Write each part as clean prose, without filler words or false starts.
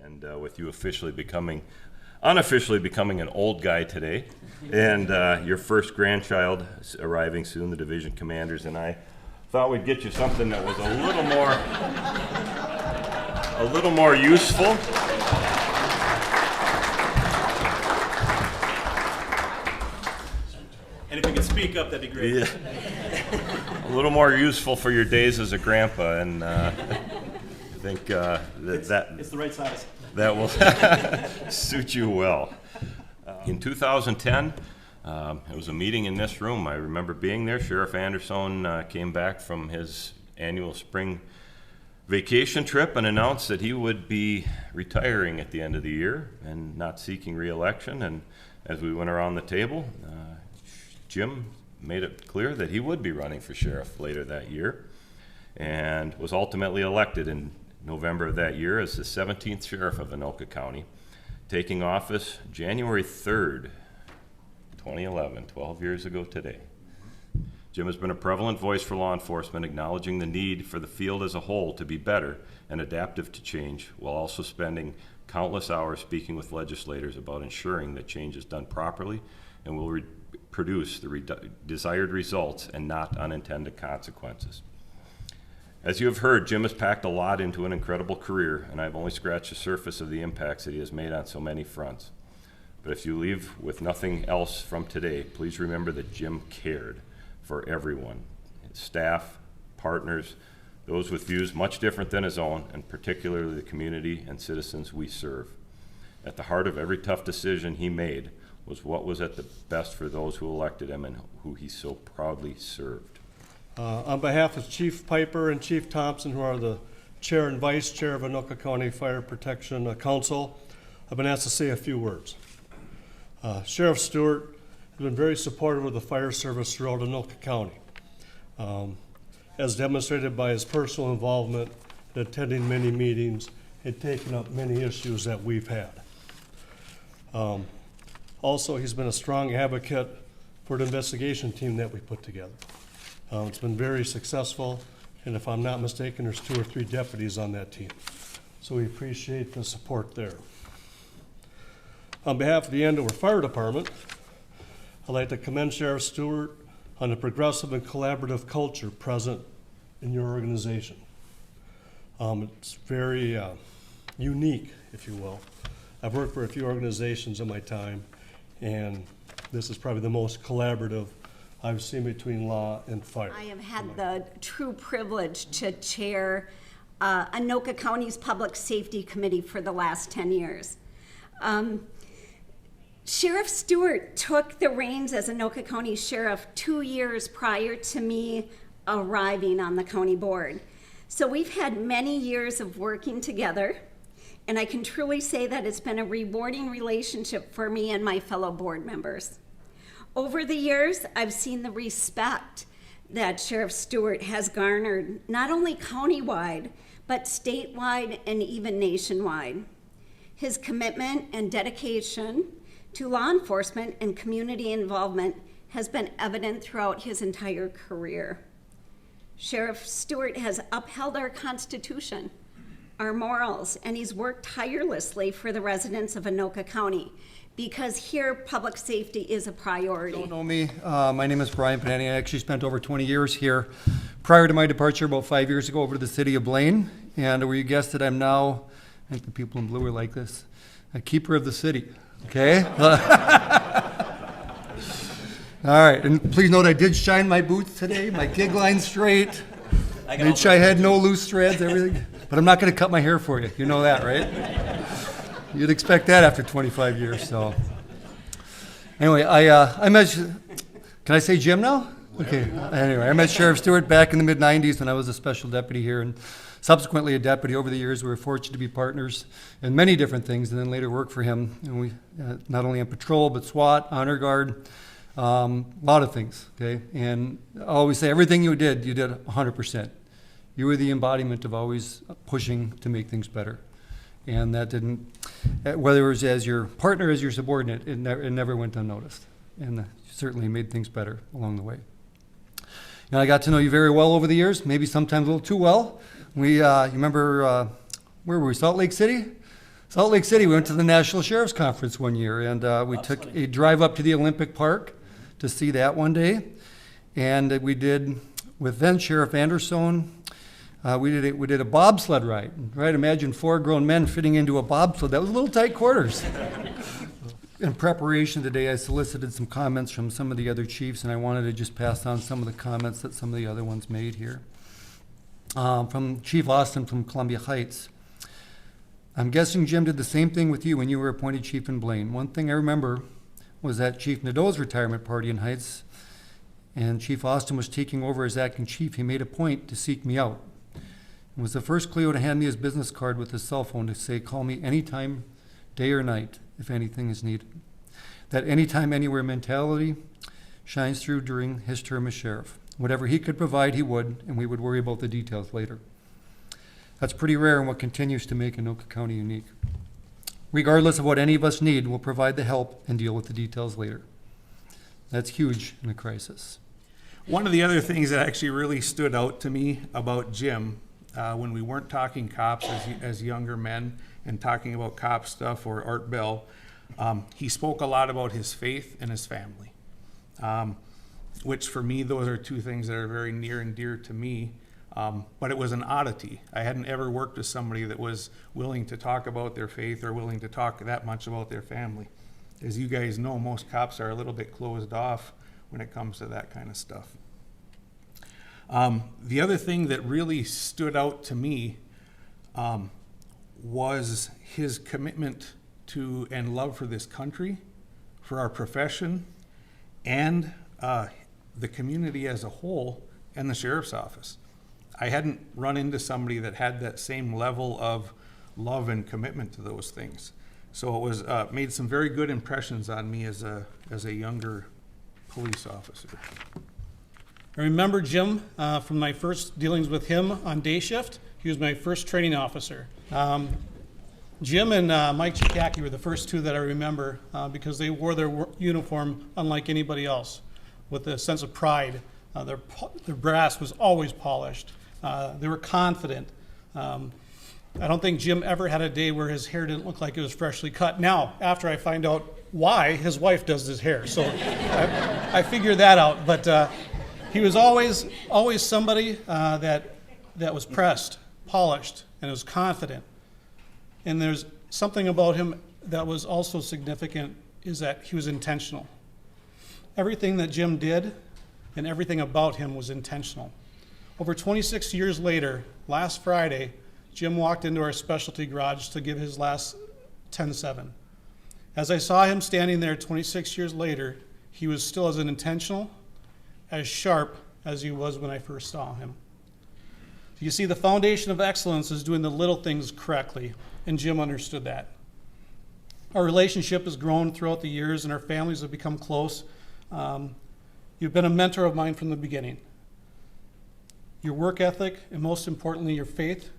and with you unofficially becoming an old guy today, and your first grandchild arriving soon, the division commanders and I thought we'd get you something that was a little more useful. And if you could speak up, that'd be great. Yeah. A little more useful for your days as a grandpa, and I think it's the right size. That will suit you well. In 2010, it was a meeting in this room. I remember being there. Sheriff Anderson came back from his annual spring vacation trip and announced that he would be retiring at the end of the year and not seeking re-election. And as we went around the table, Jim made it clear that he would be running for sheriff later that year, and was ultimately elected in November of that year as the 17th Sheriff of Anoka County, taking office January 3rd, 2011, 12 years ago today. Jim has been a prevalent voice for law enforcement, acknowledging the need for the field as a whole to be better and adaptive to change, while also spending countless hours speaking with legislators about ensuring that change is done properly and will produce the desired results and not unintended consequences. As you have heard, Jim has packed a lot into an incredible career, and I've only scratched the surface of the impacts that he has made on so many fronts. But if you leave with nothing else from today, please remember that Jim cared for everyone, his staff, partners, those with views much different than his own, and particularly the community and citizens we serve. At the heart of every tough decision he made was what was at the best for those who elected him and who he so proudly served. On behalf of Chief Piper and Chief Thompson, who are the Chair and Vice Chair of Anoka County Fire Protection Council, I've been asked to say a few words. Sheriff Stuart has been very supportive of the fire service throughout Anoka County, as demonstrated by his personal involvement in attending many meetings and taking up many issues that we've had. Also, he's been a strong advocate for the investigation team that we put together. It's been very successful, and if I'm not mistaken, there's 2 or 3 deputies on that team. So we appreciate the support there. On behalf of the Andover Fire Department, I'd like to commend Sheriff Stuart on the progressive and collaborative culture present in your organization. It's very unique, if you will. I've worked for a few organizations in my time, and this is probably the most collaborative I've seen between law and fire. I have had the true privilege to chair Anoka County's Public Safety Committee for the last 10 years. Sheriff Stuart took the reins as Anoka County Sheriff 2 years prior to me arriving on the county board. So we've had many years of working together, and I can truly say that it's been a rewarding relationship for me and my fellow board members. Over the years, I've seen the respect that Sheriff Stuart has garnered, not only countywide, but statewide and even nationwide. His commitment and dedication to law enforcement and community involvement has been evident throughout his entire career. Sheriff Stuart has upheld our Constitution, our morals, and he's worked tirelessly for the residents of Anoka County, because here public safety is a priority. Don't know me. My name is Brian Podany. I actually spent over 20 years here. Prior to my departure about 5 years ago over to the city of Blaine, and where you guessed it, I'm now, I think the people in blue are like this, a keeper of the city, okay? All right, and please note I did shine my boots today, my gig line straight, made sure I had no loose threads, everything. But I'm not going to cut my hair for you. You know that, right? You'd expect that after 25 years. So, anyway, I met. Can I say Jim now? Okay. Anyway, I met Sheriff Stuart back in the mid '90s when I was a special deputy here, and subsequently a deputy. Over the years, we were fortunate to be partners in many different things, and then later worked for him. And we not only on patrol, but SWAT, honor guard, a lot of things. Okay, and I always say everything you did 100%. You were the embodiment of always pushing to make things better. And that didn't, whether it was as your partner, as your subordinate, it never went unnoticed. And certainly made things better along the way. And I got to know you very well over the years, maybe sometimes a little too well. You remember, where were we, Salt Lake City? Salt Lake City, we went to the National Sheriff's Conference one year, and we took a drive up to the Olympic Park to see that one day. And we did, with then Sheriff Anderson, we did a bobsled ride. Right? Imagine 4 grown men fitting into a bobsled. That was a little tight quarters. In preparation today, I solicited some comments from some of the other chiefs, and I wanted to just pass on some of the comments that some of the other ones made here. From Chief Austin from Columbia Heights. I'm guessing Jim did the same thing with you when you were appointed chief in Blaine. One thing I remember was at Chief Nadeau's retirement party in Heights, and Chief Austin was taking over as acting chief. He made a point to seek me out. It was the first Cleo to hand me his business card with his cell phone to say, call me anytime, day or night, if anything is needed. That anytime, anywhere mentality shines through during his term as sheriff. Whatever he could provide, he would, and we would worry about the details later. That's pretty rare and what continues to make Anoka County unique. Regardless of what any of us need, we'll provide the help and deal with the details later. That's huge in a crisis. One of the other things that actually really stood out to me about Jim, when we weren't talking cops as younger men and talking about cop stuff or Art Bell, he spoke a lot about his faith and his family, which for me, those are two things that are very near and dear to me. But it was an oddity. I hadn't ever worked with somebody that was willing to talk about their faith or willing to talk that much about their family. As you guys know, most cops are a little bit closed off when it comes to that kind of stuff. The other thing that really stood out to me was his commitment to and love for this country, for our profession, and the community as a whole, and the sheriff's office. I hadn't run into somebody that had that same level of love and commitment to those things. So it was made some very good impressions on me as a younger police officer. I remember Jim from my first dealings with him on day shift. He was my first training officer. Jim and Mike Chikaki were the first two that I remember because they wore their uniform unlike anybody else, with a sense of pride. Their brass was always polished. They were confident. I don't think Jim ever had a day where his hair didn't look like it was freshly cut. Now, after I find out why, his wife does his hair, so I figured that out. But he was always somebody that was pressed, polished, and was confident. And there's something about him that was also significant, is that he was intentional. Everything that Jim did and everything about him was intentional. Over 26 years later, last Friday, Jim walked into our specialty garage to give his last 10-7. As I saw him standing there 26 years later, he was still as intentional, as sharp as he was when I first saw him. You see, the foundation of excellence is doing the little things correctly, and Jim understood that. Our relationship has grown throughout the years, and our families have become close. You've been a mentor of mine from the beginning. Your work ethic, and most importantly, your faith,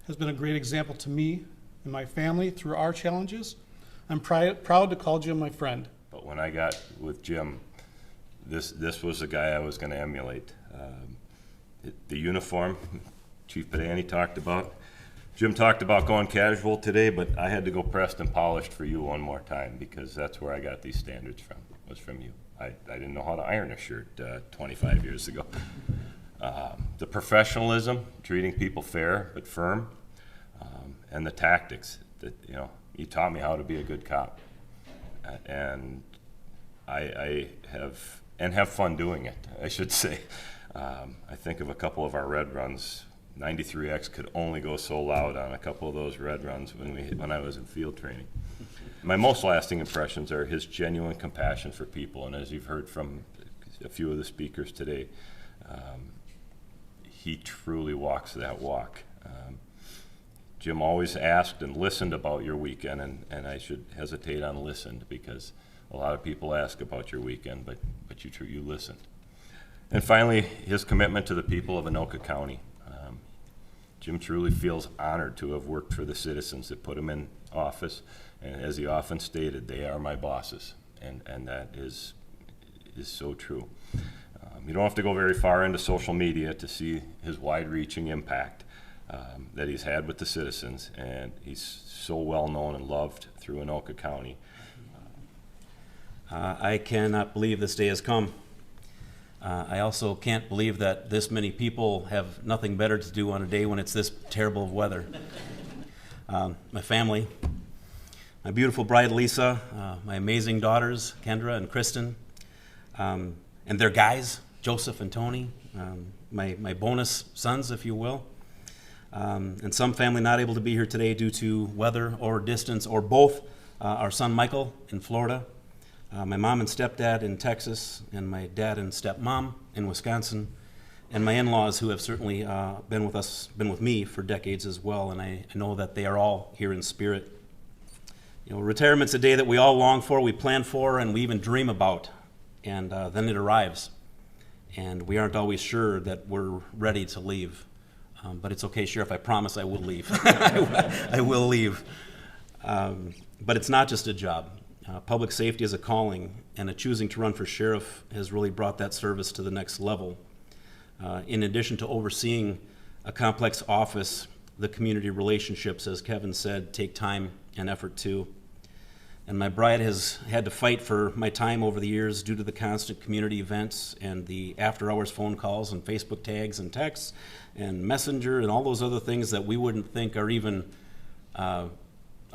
has been a great example to me and my family through our challenges. I'm proud to call Jim my friend. But when I got with Jim, this was the guy I was going to emulate. The uniform, Chief Podany talked about. Jim talked about going casual today, but I had to go pressed and polished for you one more time because that's where I got these standards from, was from you. I didn't know how to iron a shirt 25 years ago. The professionalism, treating people fair but firm, and the tactics that, you taught me how to be a good cop. And I have fun doing it, I should say. I think of a couple of our red runs. 93X could only go so loud on a couple of those red runs when I was in field training. My most lasting impressions are his genuine compassion for people, and as you've heard from a few of the speakers today, he truly walks that walk. Jim always asked and listened about your weekend, and I should hesitate on listened because a lot of people ask about your weekend, but you listened. And finally, his commitment to the people of Anoka County. Jim truly feels honored to have worked for the citizens that put him in office, and as he often stated, they are my bosses, and that is so true. You don't have to go very far into social media to see his wide-reaching impact. that he's had with the citizens, and he's so well known and loved through Anoka County. I cannot believe this day has come. I also can't believe that this many people have nothing better to do on a day when it's this terrible of weather. My family, my beautiful bride Lisa, my amazing daughters Kendra and Kristen, and their guys, Joseph and Tony, my bonus sons, if you will, and some family not able to be here today due to weather or distance or both. Our son Michael in Florida, my mom and stepdad in Texas, and my dad and stepmom in Wisconsin, and my in-laws who have certainly been with me for decades as well, and I know that they are all here in spirit. You know, retirement's a day that we all long for, we plan for, and we even dream about, and then it arrives, and we aren't always sure that we're ready to leave. But it's okay, Sheriff, I promise I will leave. I will leave. But it's not just a job. Public safety is a calling, and a choosing to run for sheriff has really brought that service to the next level. In addition to overseeing a complex office, the community relationships, as Kevin said, take time and effort too. And my bride has had to fight for my time over the years due to the constant community events and the after-hours phone calls and Facebook tags and texts and Messenger and all those other things that we wouldn't think are even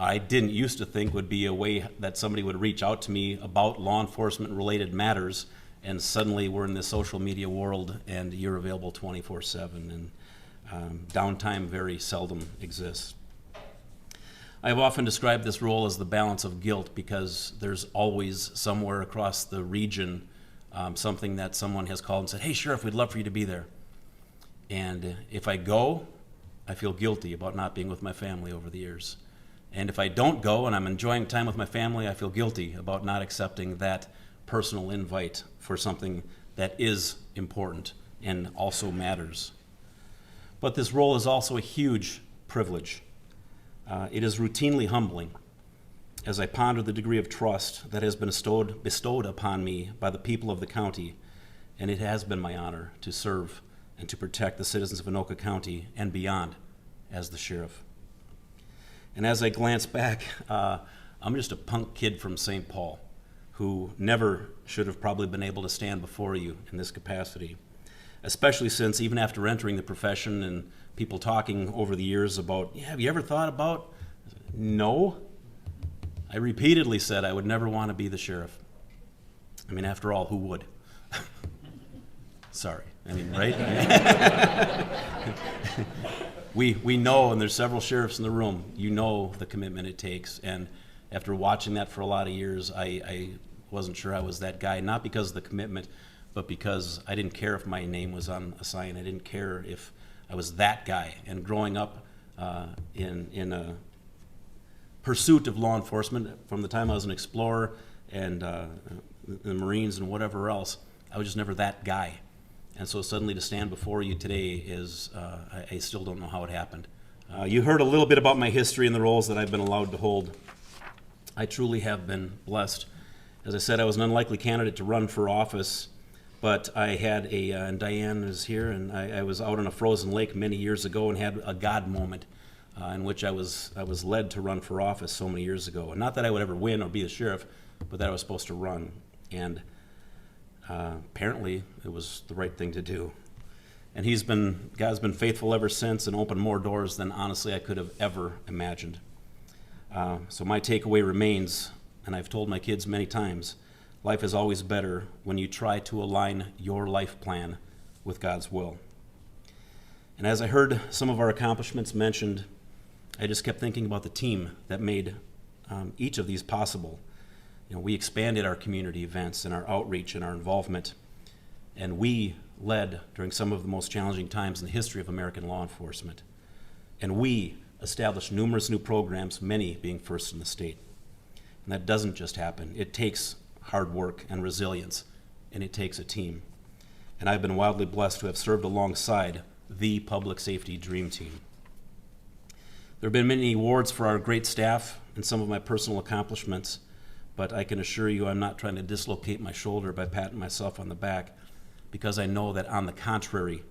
I didn't used to think would be a way that somebody would reach out to me about law enforcement related matters, and suddenly we're in this social media world and you're available 24/7, and downtime very seldom exists. I've often described this role as the balance of guilt, because there's always somewhere across the region something that someone has called and said, "Hey, Sheriff, we'd love for you to be there." And if I go, I feel guilty about not being with my family over the years. And if I don't go and I'm enjoying time with my family, I feel guilty about not accepting that personal invite for something that is important and also matters. But this role is also a huge privilege. It is routinely humbling as I ponder the degree of trust that has been bestowed upon me by the people of the county, and it has been my honor to serve and to protect the citizens of Anoka County and beyond as the sheriff. And as I glance back, I'm just a punk kid from St. Paul who never should have probably been able to stand before you in this capacity, especially since even after entering the profession and people talking over the years about, "Yeah, have you ever thought about?" No. I repeatedly said I would never want to be the sheriff. I mean, after all, who would? Sorry. I mean, right? We know, and there's several sheriffs in the room, you know the commitment it takes. And after watching that for a lot of years, I wasn't sure I was that guy, not because of the commitment, but because I didn't care if my name was on a sign. I didn't care if I was that guy. And growing up in a pursuit of law enforcement from the time I was an explorer and the Marines and whatever else, I was just never that guy. And so suddenly to stand before you today is, I still don't know how it happened. You heard a little bit about my history and the roles that I've been allowed to hold. I truly have been blessed. As I said, I was an unlikely candidate to run for office, but I had and Diane is here, and I was out on a frozen lake many years ago and had a God moment in which I was led to run for office so many years ago. And not that I would ever win or be the sheriff, but that I was supposed to run. And apparently it was the right thing to do. And God's been faithful ever since and opened more doors than honestly I could have ever imagined. So my takeaway remains, and I've told my kids many times, life is always better when you try to align your life plan with God's will. And as I heard some of our accomplishments mentioned, I just kept thinking about the team that made each of these possible. You know, we expanded our community events and our outreach and our involvement, and we led during some of the most challenging times in the history of American law enforcement. And we established numerous new programs, many being first in the state. And that doesn't just happen. It takes hard work and resilience, and it takes a team. And I've been wildly blessed to have served alongside the public safety dream team. There have been many awards for our great staff and some of my personal accomplishments, but I can assure you I'm not trying to dislocate my shoulder by patting myself on the back, because I know that on the contrary,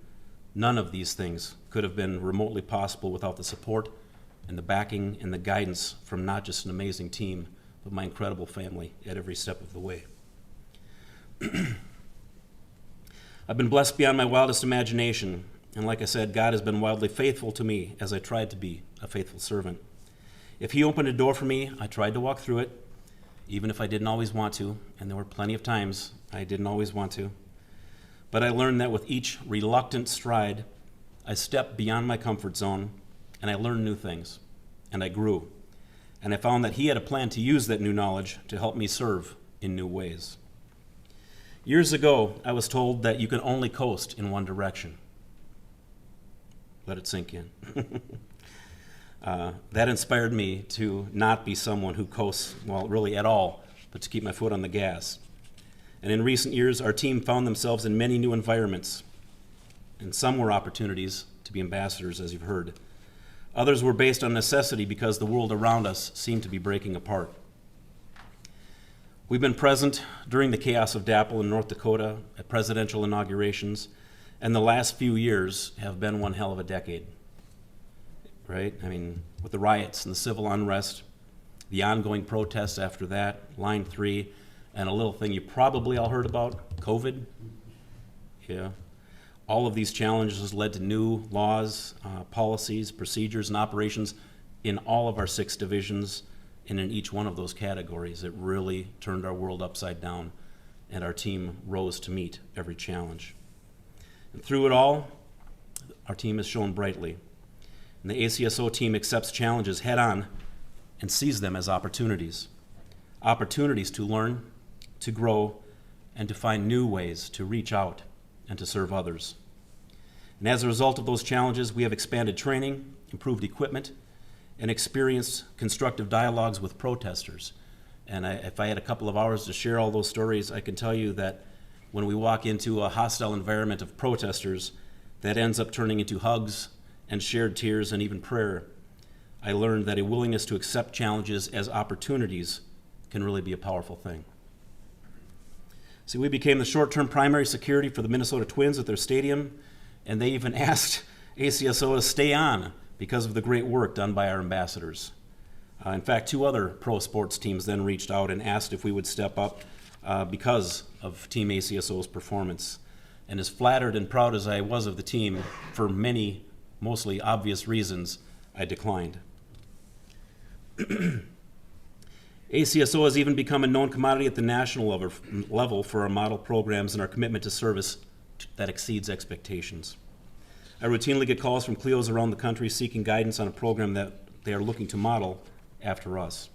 None of these things could have been remotely possible without the support and the backing and the guidance from not just an amazing team, but my incredible family at every step of the way. I've been blessed beyond my wildest imagination, and like I said, God has been wildly faithful to me as I tried to be a faithful servant. If He opened a door for me, I tried to walk through it, even if I didn't always want to, and there were plenty of times I didn't always want to. But I learned that with each reluctant stride, I stepped beyond my comfort zone, and I learned new things, and I grew. And I found that He had a plan to use that new knowledge to help me serve in new ways. Years ago, I was told that you can only coast in one direction. Let it sink in. That inspired me to not be someone who coasts, well, really at all, but to keep my foot on the gas. And in recent years, our team found themselves in many new environments. And some were opportunities to be ambassadors, as you've heard. Others were based on necessity because the world around us seemed to be breaking apart. We've been present during the chaos of DAPL in North Dakota at presidential inaugurations, and the last few years have been one hell of a decade, right? I mean, with the riots and the civil unrest, the ongoing protests after that, Line 3, and a little thing you probably all heard about, COVID. Yeah. All of these challenges led to new laws, policies, procedures, and operations in all of our 6 divisions, and in each one of those categories. It really turned our world upside down, and our team rose to meet every challenge. And through it all, our team has shone brightly. And the ACSO team accepts challenges head on and sees them as opportunities. Opportunities to learn, to grow, and to find new ways to reach out and to serve others. And as a result of those challenges, we have expanded training, improved equipment, and experienced constructive dialogues with protesters. And if I had a couple of hours to share all those stories, I can tell you that when we walk into a hostile environment of protesters, that ends up turning into hugs and shared tears and even prayer. I learned that a willingness to accept challenges as opportunities can really be a powerful thing. See, we became the short-term primary security for the Minnesota Twins at their stadium, and they even asked ACSO to stay on because of the great work done by our ambassadors. In fact, 2 other pro sports teams then reached out and asked if we would step up because of Team ACSO's performance. And as flattered and proud as I was of the team, for many, mostly obvious reasons, I declined. ACSO has even become a known commodity at the national level for our model programs and our commitment to service that exceeds expectations. I routinely get calls from CLEOs around the country seeking guidance on a program that they are looking to model after us.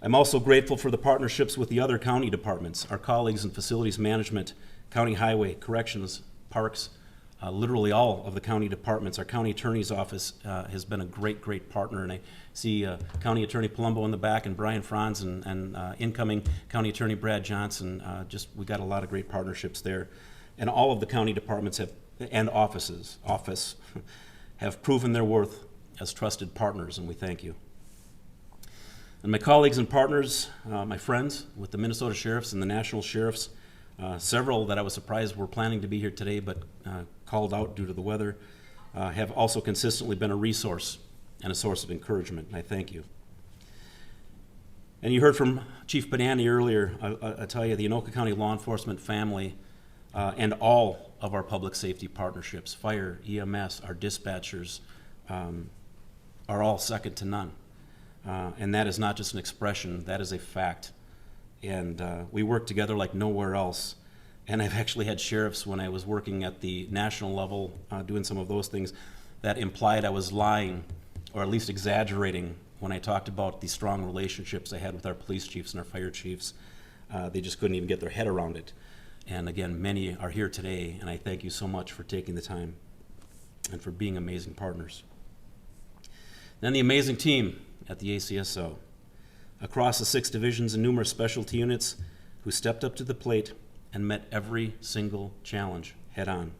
I'm also grateful for the partnerships with the other county departments, our colleagues in facilities management, county highway, corrections, parks, literally all of the county departments. Our county attorney's office has been a great partner, and I see County Attorney Palumbo in the back and Brian Franz and incoming County Attorney Brad Johnson. We got a lot of great partnerships there. And all of the county departments and office have proven their worth as trusted partners, and we thank you. And my colleagues and partners, my friends with the Minnesota Sheriffs and the National Sheriffs, several that I was surprised were planning to be here today but called out due to the weather, have also consistently been a resource and a source of encouragement, and I thank you. And you heard from Chief Podany earlier. I tell you, the Anoka County law enforcement family and all of our public safety partnerships, fire, EMS, our dispatchers, are all second to none. And that is not just an expression, that is a fact. And we work together like nowhere else. And I've actually had sheriffs when I was working at the national level doing some of those things that implied I was lying or at least exaggerating when I talked about the strong relationships I had with our police chiefs and our fire chiefs. They just couldn't even get their head around it. And again, many are here today, and I thank you so much for taking the time and for being amazing partners. Then the amazing team at the ACSO, across the 6 divisions and numerous specialty units who stepped up to the plate and met every single challenge head on.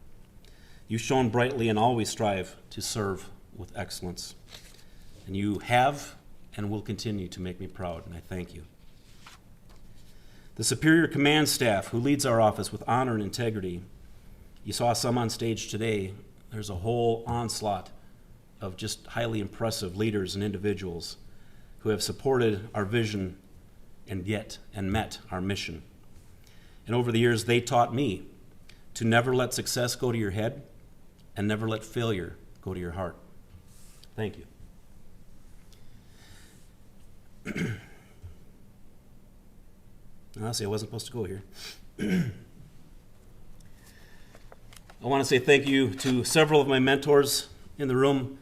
You shone brightly and always strive to serve with excellence. And you have and will continue to make me proud, and I thank you. The Superior Command Staff, who leads our office with honor and integrity, You saw some on stage today. There's a whole onslaught of just highly impressive leaders and individuals who have supported our vision and met our mission. And over the years, they taught me to never let success go to your head and never let failure go to your heart. Thank you. Honestly, I wasn't supposed to go here. I want to say thank you to several of my mentors in the room.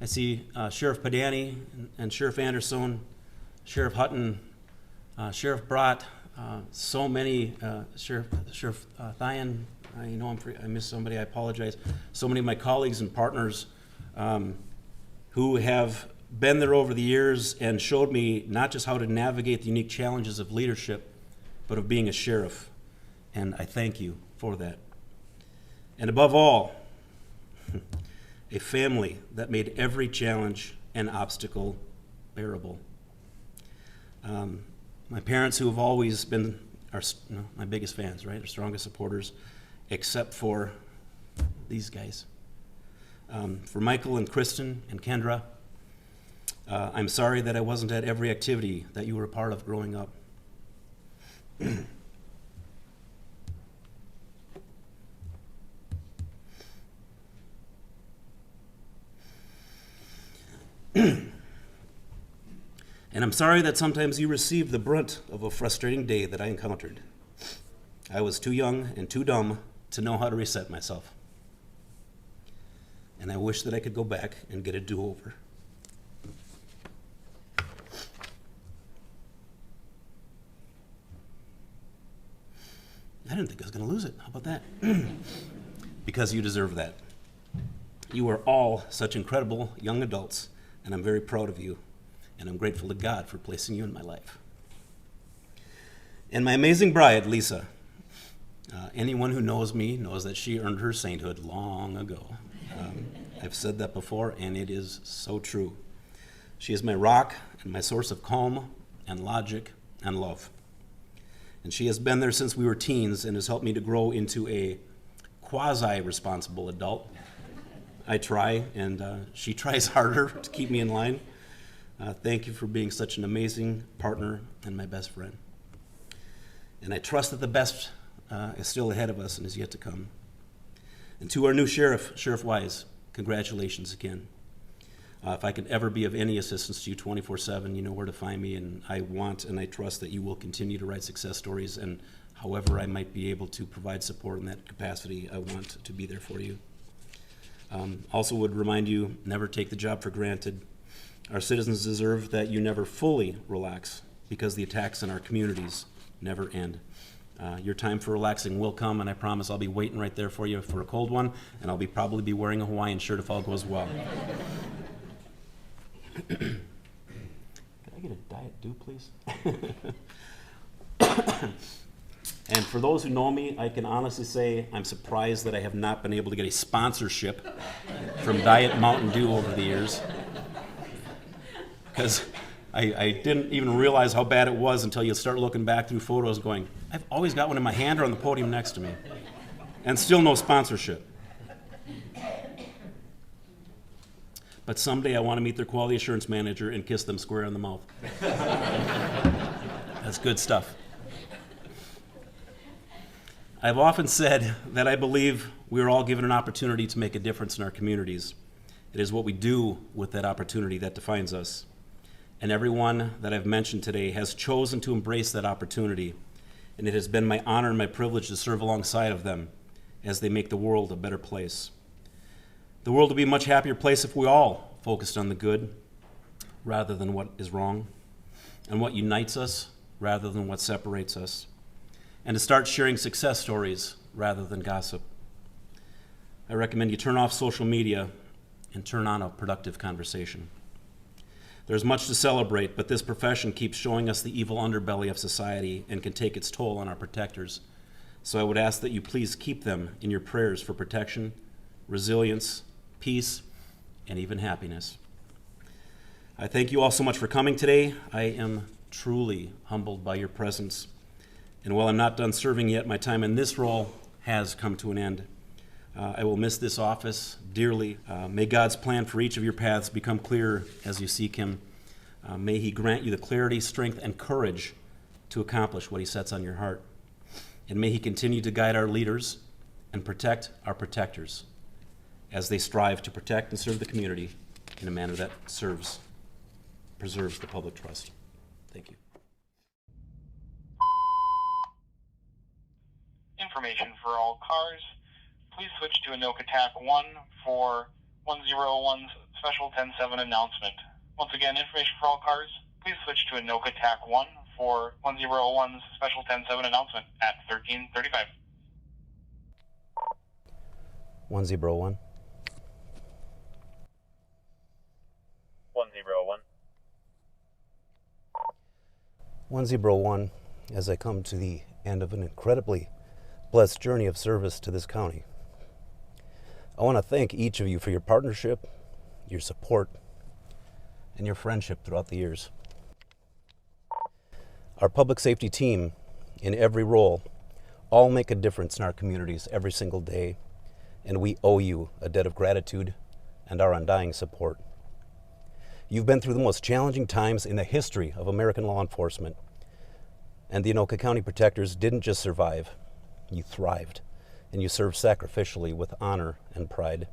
I see Sheriff Podany and Sheriff Anderson, Sheriff Hutton, Sheriff Braastad, so many, Sheriff Thyan, I know I missed somebody, I apologize. So many of my colleagues and partners who have been there over the years and showed me not just how to navigate the unique challenges of leadership, but of being a sheriff. And I thank you for that. And above all, a family that made every challenge and obstacle bearable. My parents, who have always been my biggest fans, right? Our strongest supporters, except for these guys. For Michael and Kristen and Kendra, I'm sorry that I wasn't at every activity that you were a part of growing up. And I'm sorry that sometimes you received the brunt of a frustrating day that I encountered. I was too young and too dumb to know how to reset myself. And I wish that I could go back and get a do-over. I didn't think I was going to lose it. How about that? Because you deserve that. You are all such incredible young adults, and I'm very proud of you. And I'm grateful to God for placing you in my life. And my amazing bride, Lisa. Anyone who knows me knows that she earned her sainthood long ago. I've said that before, and it is so true. She is my rock and my source of calm and logic and love. And she has been there since we were teens and has helped me to grow into a quasi-responsible adult. I try, and she tries harder to keep me in line. Thank you for being such an amazing partner and my best friend. And I trust that the best is still ahead of us and is yet to come. And to our new sheriff, Sheriff Wise, congratulations again. If I can ever be of any assistance to you 24/7, you know where to find me, and I want and I trust that you will continue to write success stories, and however I might be able to provide support in that capacity, I want to be there for you. Also would remind you, never take the job for granted. Our citizens deserve that you never fully relax, because the attacks in our communities never end. Your time for relaxing will come, and I promise I'll be waiting right there for you for a cold one, and I'll probably be wearing a Hawaiian shirt if all goes well. Can I get a Diet Dew, please? And for those who know me, I can honestly say I'm surprised that I have not been able to get a sponsorship from Diet Mountain Dew over the years. Because I didn't even realize how bad it was until you start looking back through photos going, I've always got one in my hand or on the podium next to me. And still no sponsorship. But someday I want to meet their quality assurance manager and kiss them square in the mouth. That's good stuff. I've often said that I believe we are all given an opportunity to make a difference in our communities. It is what we do with that opportunity that defines us. And everyone that I've mentioned today has chosen to embrace that opportunity, and it has been my honor and my privilege to serve alongside of them as they make the world a better place. The world would be a much happier place if we all focused on the good rather than what is wrong, and what unites us rather than what separates us, and to start sharing success stories rather than gossip. I recommend you turn off social media and turn on a productive conversation. There's much to celebrate, but this profession keeps showing us the evil underbelly of society and can take its toll on our protectors. So I would ask that you please keep them in your prayers for protection, resilience, peace, and even happiness. I thank you all so much for coming today. I am truly humbled by your presence. And while I'm not done serving yet, my time in this role has come to an end. I will miss this office dearly. May God's plan for each of your paths become clearer as you seek Him. May He grant you the clarity, strength, and courage to accomplish what He sets on your heart. And may He continue to guide our leaders and protect our protectors as they strive to protect and serve the community in a manner that preserves the public trust. Thank you. Information for all cars. Please switch to Anoka TAC 1 for 1001's special 10-7 announcement. Once again, information for all cars. Please switch to Anoka TAC 1 for 1001's special 10-7 announcement at 1335. 101. 101. 101, as I come to the end of an incredibly blessed journey of service to this county, I want to thank each of you for your partnership, your support, and your friendship throughout the years. Our public safety team, in every role, all make a difference in our communities every single day, and we owe you a debt of gratitude and our undying support. You've been through the most challenging times in the history of American law enforcement, and the Anoka County Protectors didn't just survive, you thrived, and you served sacrificially with honor and pride.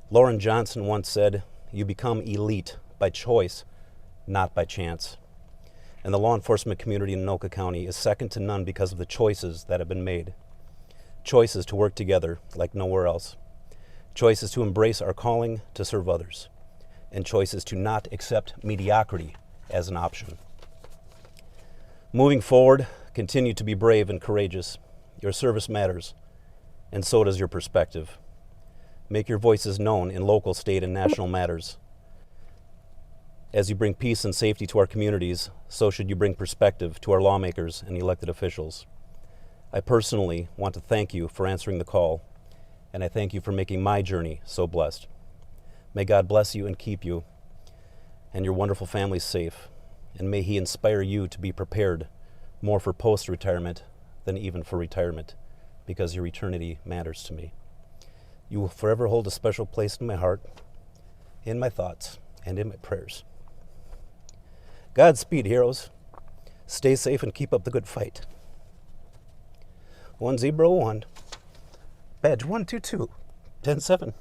Lauren Johnson once said, "You become elite by choice, not by chance." And the law enforcement community in Anoka County is second to none because of the choices that have been made. Choices to work together like nowhere else. Choices to embrace our calling to serve others. And choices to not accept mediocrity as an option. Moving forward, continue to be brave and courageous. Your service matters, and so does your perspective. Make your voices known in local, state, and national matters. As you bring peace and safety to our communities, so should you bring perspective to our lawmakers and elected officials. I personally want to thank you for answering the call, and I thank you for making my journey so blessed. May God bless you and keep you, and your wonderful families safe, and may He inspire you to be prepared more for post-retirement than even for retirement, because your eternity matters to me. You will forever hold a special place in my heart, in my thoughts, and in my prayers. Godspeed, heroes. Stay safe and keep up the good fight. 101, badge 122, 10-7.